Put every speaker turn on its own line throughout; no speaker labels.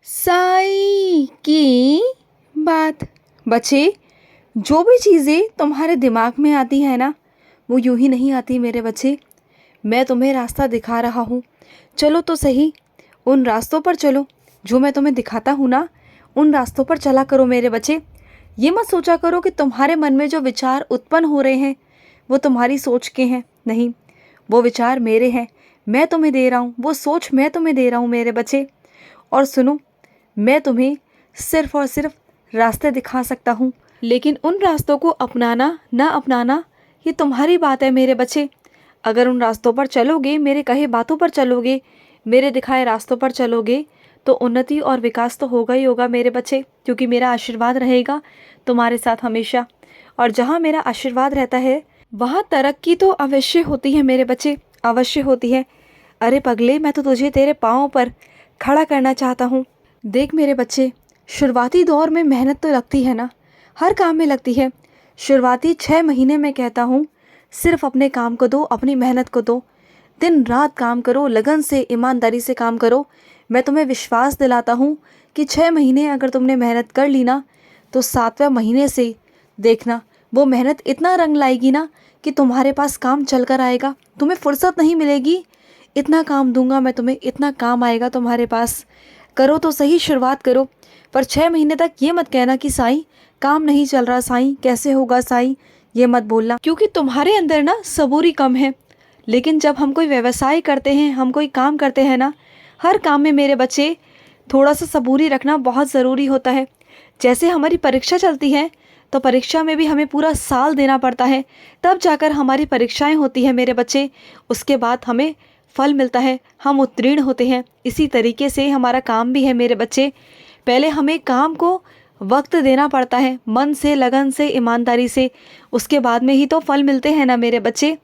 साई की बात। बच्चे, जो भी चीज़ें तुम्हारे दिमाग में आती है ना, वो यूं ही नहीं आती मेरे बच्चे। मैं तुम्हें रास्ता दिखा रहा हूँ, चलो तो सही। उन रास्तों पर चलो जो मैं तुम्हें दिखाता हूँ ना, उन रास्तों पर चला करो मेरे बच्चे। ये मत सोचा करो कि तुम्हारे मन में जो विचार उत्पन्न हो रहे हैं वो तुम्हारी सोच के हैं। नहीं, वो विचार मेरे हैं, मैं तुम्हें दे रहा हूँ। वो सोच मैं तुम्हें दे रहा हूँ मेरे बच्चे। और सुनो, मैं तुम्हें सिर्फ और सिर्फ रास्ते दिखा सकता हूँ, लेकिन उन रास्तों को अपनाना ना अपनाना ये तुम्हारी बात है मेरे बच्चे। अगर उन रास्तों पर चलोगे, मेरे कहे बातों पर चलोगे, मेरे दिखाए रास्तों पर चलोगे, तो उन्नति और विकास तो होगा ही होगा मेरे बच्चे, क्योंकि मेरा आशीर्वाद रहेगा तुम्हारे साथ हमेशा। और जहाँ मेरा आशीर्वाद रहता है वहाँ तरक्की तो अवश्य होती है मेरे बच्चे, अवश्य होती है। अरे पगले, मैं तो तुझे तेरे पाँव पर खड़ा करना चाहता हूँ। देख मेरे बच्चे, शुरुआती दौर में मेहनत तो लगती है ना, हर काम में लगती है। शुरुआती 6 महीने में कहता हूँ, सिर्फ अपने काम को दो, अपनी मेहनत को दो। दिन रात काम करो, लगन से, ईमानदारी से काम करो। मैं तुम्हें विश्वास दिलाता हूँ कि 6 महीने अगर तुमने मेहनत कर ली ना, तो 7वें महीने से देखना, वो मेहनत इतना रंग लाएगी ना कि तुम्हारे पास काम चल कर आएगा। तुम्हें फुर्सत नहीं मिलेगी, इतना काम दूंगा मैं तुम्हें, इतना काम आएगा तुम्हारे पास। करो तो सही, शुरुआत करो। पर 6 महीने तक ये मत कहना कि साईं काम नहीं चल रहा, साईं कैसे होगा साईं, ये मत बोलना, क्योंकि तुम्हारे अंदर ना सबूरी कम है। लेकिन जब हम कोई व्यवसाय करते हैं, हम कोई काम करते हैं ना, हर काम में मेरे बच्चे थोड़ा सा सबूरी रखना बहुत ज़रूरी होता है। जैसे हमारी परीक्षा चलती है, तो परीक्षा में भी हमें पूरा साल देना पड़ता है, तब जाकर हमारी परीक्षाएं होती हैं मेरे बच्चे। उसके बाद हमें फल मिलता है, हम उत्तीर्ण होते हैं। इसी तरीके से हमारा काम भी है मेरे बच्चे। पहले हमें काम को वक्त देना पड़ता है, मन से, लगन से, ईमानदारी से। उसके बाद में ही तो फल मिलते हैं ना मेरे बच्चे।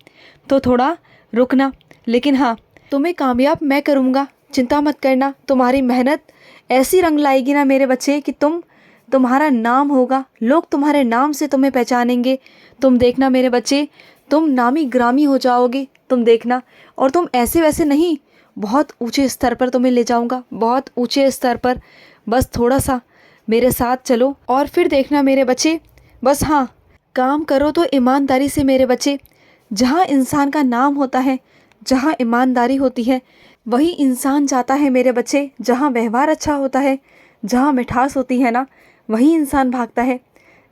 तो थोड़ा रुकना, लेकिन हाँ, तुम्हें कामयाब मैं करूँगा, चिंता मत करना। तुम्हारी मेहनत ऐसी रंग लाएगी ना मेरे बच्चे कि तुम्हारा नाम होगा, लोग तुम्हारे नाम से तुम्हें पहचानेंगे। तुम देखना मेरे बच्चे, तुम नामी ग्रामी हो जाओगे, तुम देखना। और तुम ऐसे वैसे नहीं, बहुत ऊंचे स्तर पर तुम्हें ले जाऊंगा, बहुत ऊंचे स्तर पर। बस थोड़ा सा मेरे साथ चलो और फिर देखना मेरे बच्चे। बस हाँ, काम करो तो ईमानदारी से मेरे बच्चे। जहाँ इंसान का नाम होता है, जहाँ ईमानदारी होती है, वही इंसान जाता है मेरे बच्चे। जहाँ व्यवहार अच्छा होता है, जहाँ मिठास होती है ना, वही इंसान भागता है।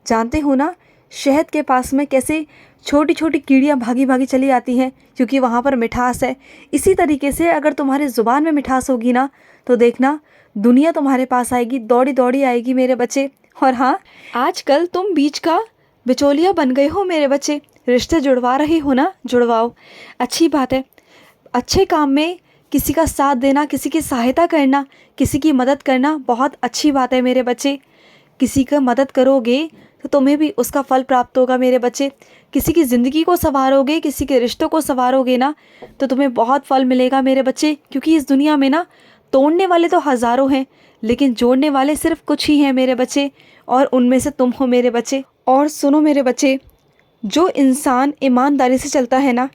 जानते हो ना, शहद के पास में कैसे छोटी छोटी कीड़ियाँ भागी भागी चली आती हैं, क्योंकि वहाँ पर मिठास है। इसी तरीके से अगर तुम्हारी ज़ुबान में मिठास होगी ना, तो देखना दुनिया तुम्हारे पास आएगी, दौड़ी दौड़ी आएगी मेरे बच्चे। और हाँ, आजकल तुम बीच का बिचौलिया बन गए हो मेरे बच्चे, रिश्ते जुड़वा रहे हो ना, जुड़वाओ, अच्छी बात है। अच्छे काम में किसी का साथ देना, किसी की सहायता करना, किसी की मदद करना बहुत अच्छी बात है मेरे बच्चे। किसी का मदद करोगे तो तुम्हें भी उसका फल प्राप्त होगा मेरे बच्चे। किसी की ज़िंदगी को संवारोगे, किसी के रिश्तों को संवारोगे ना, तो तुम्हें बहुत फल मिलेगा मेरे बच्चे। क्योंकि इस दुनिया में ना तोड़ने वाले तो हज़ारों हैं, लेकिन जोड़ने वाले सिर्फ कुछ ही हैं मेरे बच्चे, और उनमें से तुम हो मेरे बच्चे। और सुनो मेरे बच्चे, जो इंसान ईमानदारी से चलता है ना,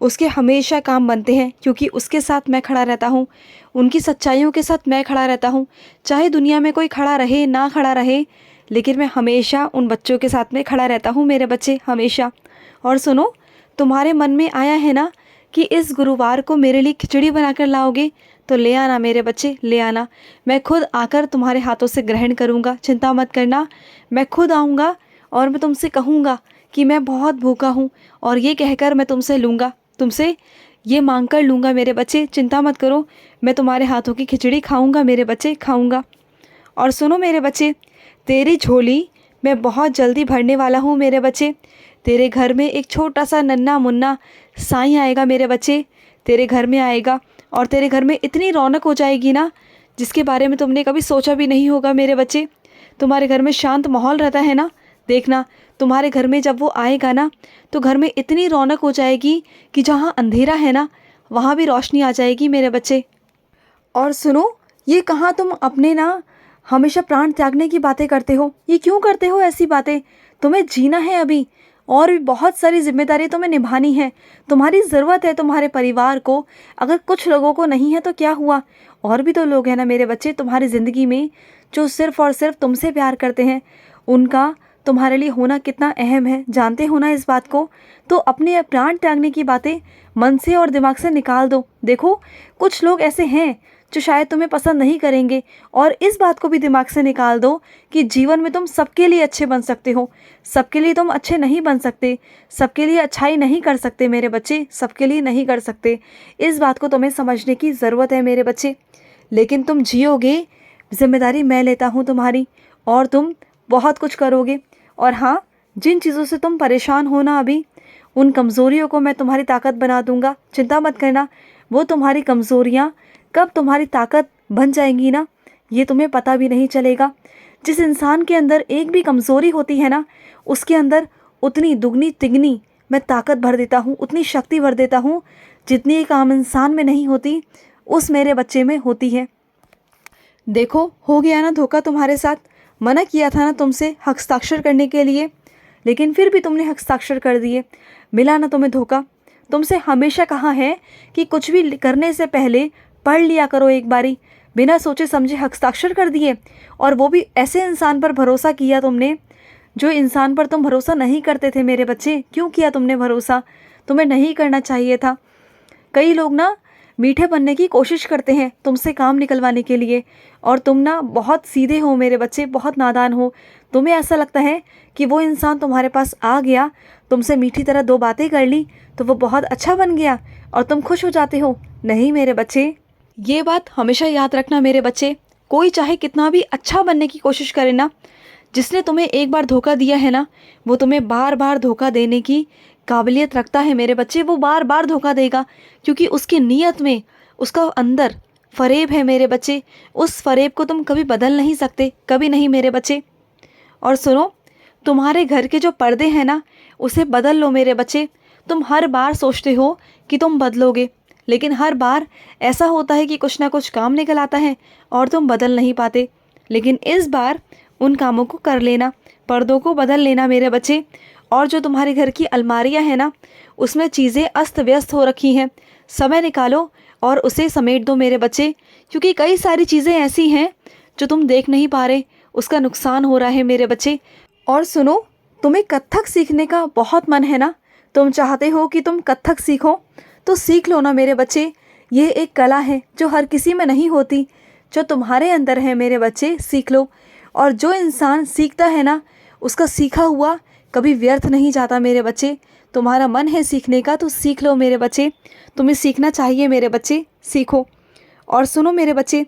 उसके हमेशा काम बनते हैं, क्योंकि उसके साथ मैं खड़ा रहता हूँ, उनकी सच्चाइयों के साथ मैं खड़ा रहता हूँ। चाहे दुनिया में कोई खड़ा रहे ना खड़ा रहे, लेकिन मैं हमेशा उन बच्चों के साथ में खड़ा रहता हूँ मेरे बच्चे, हमेशा। और सुनो, तुम्हारे मन में आया है ना कि इस गुरुवार को मेरे लिए खिचड़ी बनाकर लाओगे, तो ले आना मेरे बच्चे, ले आना। मैं खुद आकर तुम्हारे हाथों से ग्रहण करूँगा, चिंता मत करना। मैं खुद आऊँगा और मैं तुमसे कहूँगा कि मैं बहुत भूखा हूँ, और ये कहकर मैं तुमसे लूँगा, तुमसे ये मांग कर लूँगा मेरे बच्चे, चिंता मत करो। मैं तुम्हारे हाथों की खिचड़ी खाऊँगा मेरे बच्चे, खाऊँगा। और सुनो मेरे बच्चे, तेरी झोली मैं बहुत जल्दी भरने वाला हूँ मेरे बच्चे। तेरे घर में एक छोटा सा नन्हा मुन्ना साईं आएगा मेरे बच्चे, तेरे घर में आएगा, और तेरे घर में इतनी रौनक हो जाएगी ना, जिसके बारे में तुमने कभी सोचा भी नहीं होगा मेरे बच्चे। तुम्हारे घर में शांत माहौल रहता है ना, देखना तुम्हारे घर में जब वो आएगा ना, तो घर में इतनी रौनक हो जाएगी कि जहाँ अंधेरा है ना, वहाँ भी रोशनी आ जाएगी मेरे बच्चे। और सुनो, ये कहाँ तुम अपने ना हमेशा प्राण त्यागने की बातें करते हो, ये क्यों करते हो ऐसी बातें? तुम्हें जीना है अभी, और भी बहुत सारी जिम्मेदारी तुम्हें निभानी है। तुम्हारी ज़रूरत है तुम्हारे परिवार को। अगर कुछ लोगों को नहीं है तो क्या हुआ, और भी तो लोग हैं ना मेरे बच्चे तुम्हारी ज़िंदगी में, जो सिर्फ़ और सिर्फ तुमसे प्यार करते हैं। उनका तुम्हारे लिए होना कितना अहम है, जानते हो ना इस बात को। तो अपने प्राण त्यागने की बातें मन से और दिमाग से निकाल दो। देखो, कुछ लोग ऐसे हैं जो शायद तुम्हें पसंद नहीं करेंगे, और इस बात को भी दिमाग से निकाल दो कि जीवन में तुम सबके लिए अच्छे बन सकते हो। सबके लिए तुम अच्छे नहीं बन सकते, सबके लिए अच्छाई नहीं कर सकते मेरे बच्चे, सबके लिए नहीं कर सकते। इस बात को तुम्हें समझने की ज़रूरत है मेरे बच्चे। लेकिन तुम जियोगे, जिम्मेदारी मैं लेता हूँ तुम्हारी, और तुम बहुत कुछ करोगे। और हाँ, जिन चीज़ों से तुम परेशान हो ना अभी, उन कमज़ोरियों को मैं तुम्हारी ताकत बना दूंगा। चिंता मत करना। वो तुम्हारी कमज़ोरियाँ कब तुम्हारी ताकत बन जाएंगी ना, ये तुम्हें पता भी नहीं चलेगा। जिस इंसान के अंदर एक भी कमज़ोरी होती है ना, उसके अंदर उतनी दुगनी तिगनी मैं ताकत भर देता हूँ, उतनी शक्ति भर देता हूँ, जितनी एक आम इंसान में नहीं होती, उस मेरे बच्चे में होती है। देखो, हो गया ना धोखा तुम्हारे साथ। मना किया था ना तुमसे हस्ताक्षर करने के लिए, लेकिन फिर भी तुमने हस्ताक्षर कर दिए। मिला ना तुम्हें धोखा। तुमसे हमेशा कहा है कि कुछ भी करने से पहले पढ़ लिया करो एक बारी। बिना सोचे समझे हस्ताक्षर कर दिए, और वो भी ऐसे इंसान पर भरोसा किया तुमने, जो इंसान पर तुम भरोसा नहीं करते थे मेरे बच्चे। क्यों किया तुमने भरोसा? तुम्हें नहीं करना चाहिए था। कई लोग ना मीठे बनने की कोशिश करते हैं तुमसे काम निकलवाने के लिए, और तुम ना बहुत सीधे हो मेरे बच्चे, बहुत नादान हो। तुम्हें ऐसा लगता है कि वो इंसान तुम्हारे पास आ गया, तुमसे मीठी तरह दो बातें कर ली तो वो बहुत अच्छा बन गया और तुम खुश हो जाते हो। नहीं मेरे बच्चे, ये बात हमेशा याद रखना मेरे बच्चे। कोई चाहे कितना भी अच्छा बनने की कोशिश करे ना, जिसने तुम्हें एक बार धोखा दिया है ना, वो तुम्हें बार बार धोखा देने की काबिलियत रखता है मेरे बच्चे। वो बार बार धोखा देगा, क्योंकि उसकी नीयत में, उसका अंदर फरेब है मेरे बच्चे। उस फरेब को तुम कभी बदल नहीं सकते, कभी नहीं मेरे बच्चे। और सुनो, तुम्हारे घर के जो पर्दे हैं ना, उसे बदल लो मेरे बच्चे। तुम हर बार सोचते हो कि तुम बदलोगे, लेकिन हर बार ऐसा होता है कि कुछ ना कुछ काम निकल आता है और तुम बदल नहीं पाते। लेकिन इस बार उन कामों को कर लेना, पर्दों को बदल लेना मेरे बच्चे। और जो तुम्हारे घर की अलमारियां हैं ना, उसमें चीज़ें अस्त व्यस्त हो रखी हैं, समय निकालो और उसे समेट दो मेरे बच्चे। क्योंकि कई सारी चीज़ें ऐसी हैं जो तुम देख नहीं पा रहे, उसका नुकसान हो रहा है मेरे बच्चे। और सुनो, तुम्हें कथक सीखने का बहुत मन है ना, तुम चाहते हो कि तुम कथक सीखो, तो सीख लो ना मेरे बच्चे। ये एक कला है जो हर किसी में नहीं होती, जो तुम्हारे अंदर है मेरे बच्चे, सीख लो। और जो इंसान सीखता है ना, उसका सीखा हुआ कभी व्यर्थ नहीं जाता मेरे बच्चे। तुम्हारा मन है सीखने का तो सीख लो मेरे बच्चे। तुम्हें सीखना चाहिए मेरे बच्चे, सीखो। और सुनो मेरे बच्चे,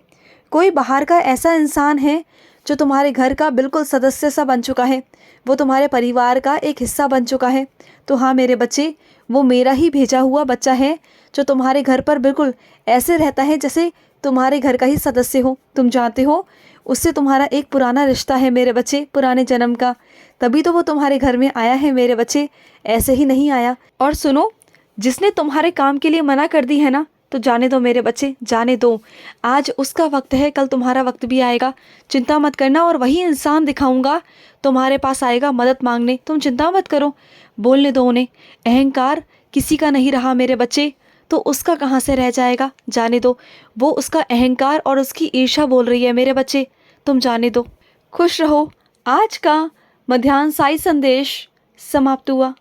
कोई बाहर का ऐसा इंसान है जो तुम्हारे घर का बिल्कुल सदस्य सा बन चुका है, वो तुम्हारे परिवार का एक हिस्सा बन चुका है, तो हाँ मेरे बच्चे, वो मेरा ही भेजा हुआ बच्चा है, जो तुम्हारे घर पर बिल्कुल ऐसे रहता है जैसे तुम्हारे घर का ही सदस्य हो। तुम जानते हो, उससे तुम्हारा एक पुराना रिश्ता है मेरे बच्चे, पुराने जन्म का। तभी तो वो तुम्हारे घर में आया है मेरे बच्चे, ऐसे ही नहीं आया। और सुनो, जिसने तुम्हारे काम के लिए मना कर दी है ना, तो जाने दो मेरे बच्चे, जाने दो। आज उसका वक्त है, कल तुम्हारा वक्त भी आएगा। चिंता मत करना, और वही इंसान दिखाऊंगा तुम्हारे पास आएगा मदद मांगने। तुम चिंता मत करो, बोलने दो उन्हें। अहंकार किसी का नहीं रहा मेरे बच्चे, तो उसका कहाँ से रह जाएगा, जाने दो। वो उसका अहंकार और उसकी ईर्ष्या बोल रही है मेरे बच्चे, तुम जाने दो। खुश रहो। आज का मध्याह्न साई संदेश समाप्त हुआ।